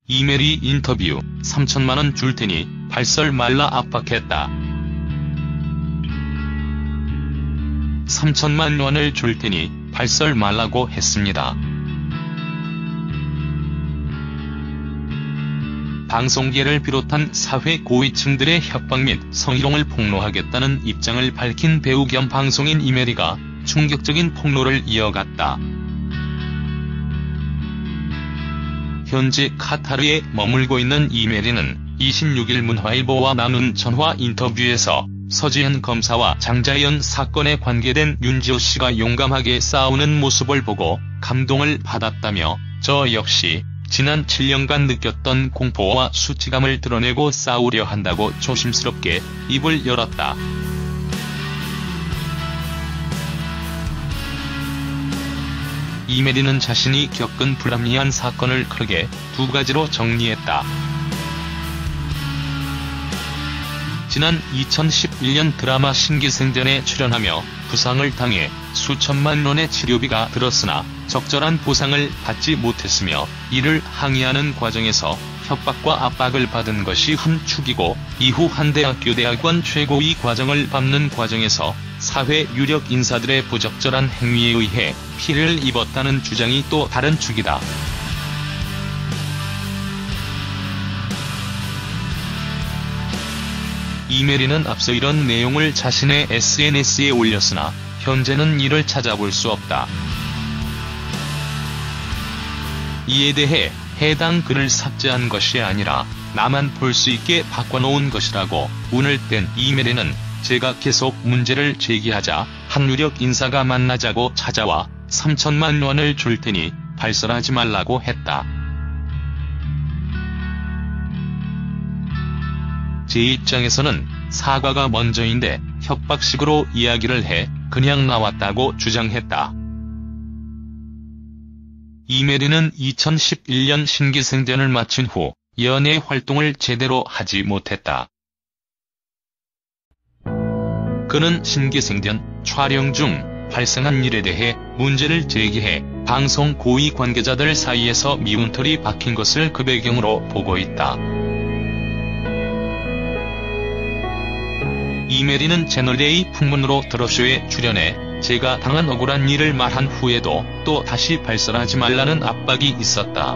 이메리 인터뷰. 3천만원 줄 테니 발설 말라 압박했다. 3천만 원을 줄 테니 발설 말라고 했습니다. 방송계를 비롯한 사회 고위층들의 협박 및 성희롱을 폭로하겠다는 입장을 밝힌 배우 겸 방송인 이메리가 충격적인 폭로를 이어갔다. 현재 카타르에 머물고 있는 이메리는 26일 문화일보와 나눈 전화 인터뷰에서 서지현 검사와 장자연 사건에 관계된 윤지호 씨가 용감하게 싸우는 모습을 보고 감동을 받았다며 저 역시 지난 7년간 느꼈던 공포와 수치감을 드러내고 싸우려 한다고 조심스럽게 입을 열었다. 이메리는 자신이 겪은 불합리한 사건을 크게 두 가지로 정리했다. 지난 2011년 드라마 신기생전에 출연하며 부상을 당해 수천만 원의 치료비가 들었으나 적절한 보상을 받지 못했으며 이를 항의하는 과정에서 협박과 압박을 받은 것이 한 축이고, 이후 한 대학교 대학원 최고위 과정을 밟는 과정에서 사회 유력 인사들의 부적절한 행위에 의해 피해를 입었다는 주장이 또 다른 축이다. 이메리는 앞서 이런 내용을 자신의 SNS에 올렸으나 현재는 이를 찾아볼 수 없다. 이에 대해 해당 글을 삭제한 것이 아니라 나만 볼 수 있게 바꿔놓은 것이라고 운을 뗀 이메리는 제가 계속 문제를 제기하자 한 유력 인사가 만나자고 찾아와 3천만 원을 줄 테니 발설하지 말라고 했다. 제 입장에서는 사과가 먼저인데 협박식으로 이야기를 해 그냥 나왔다고 주장했다. 이메리는 2011년 신기생전을 마친 후 연예 활동을 제대로 하지 못했다. 그는 신기생전 촬영 중 발생한 일에 대해 문제를 제기해 방송 고위 관계자들 사이에서 미운털이 박힌 것을 그 배경으로 보고 있다. 이메리는 채널A 풍문으로 드러쇼에 출연해 제가 당한 억울한 일을 말한 후에도 또 다시 발설하지 말라는 압박이 있었다.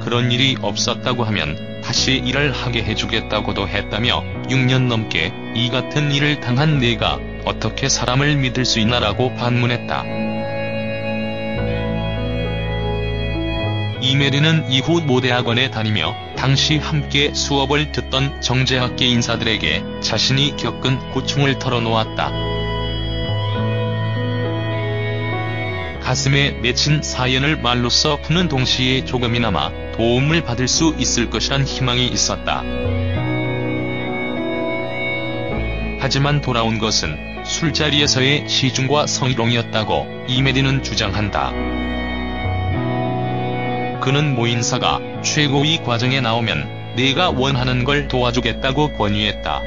그런 일이 없었다고 하면 다시 일을 하게 해주겠다고도 했다며 6년 넘게 이 같은 일을 당한 내가 어떻게 사람을 믿을 수 있나라고 반문했다. 이메리는 이후 모대학원에 다니며 당시 함께 수업을 듣던 정재학계 인사들에게 자신이 겪은 고충을 털어놓았다. 가슴에 맺힌 사연을 말로써 푸는 동시에 조금이나마 도움을 받을 수 있을 것이란 희망이 있었다. 하지만 돌아온 것은 술자리에서의 시중과 성희롱이었다고 이메리는 주장한다. 그는 모 인사가 최고위 과정에 나오면 내가 원하는 걸 도와주겠다고 권유했다.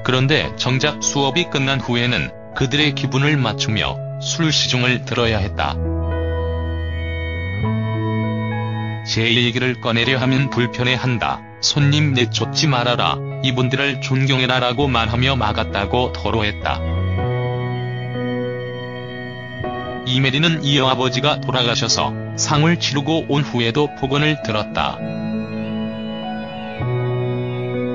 그런데 정작 수업이 끝난 후에는 그들의 기분을 맞추며 술 시중을 들어야 했다. 제 얘기를 꺼내려 하면 불편해한다. 손님 내쫓지 말아라. 이분들을 존경해라 라고 말하며 막았다고 토로했다. 이메리는 이어 아버지가 돌아가셔서 상을 치르고 온 후에도 폭언을 들었다.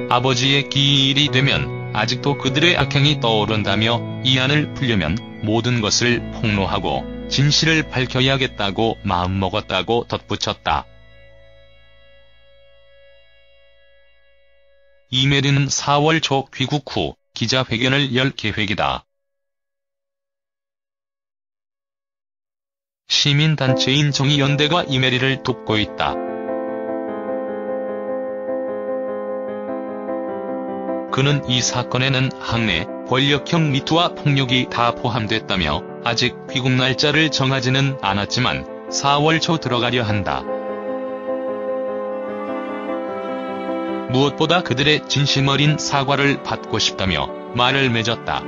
아버지의 기일이 되면 아직도 그들의 악행이 떠오른다며 이 안을 풀려면 모든 것을 폭로하고 진실을 밝혀야겠다고 마음먹었다고 덧붙였다. 이메리는 4월 초 귀국 후 기자회견을 열 계획이다. 시민단체인 정의연대가 이메리를 돕고 있다. 그는 이 사건에는 학내 권력형 미투와 폭력이 다 포함됐다며 아직 귀국 날짜를 정하지는 않았지만 4월 초 들어가려 한다. 무엇보다 그들의 진심 어린 사과를 받고 싶다며 말을 맺었다.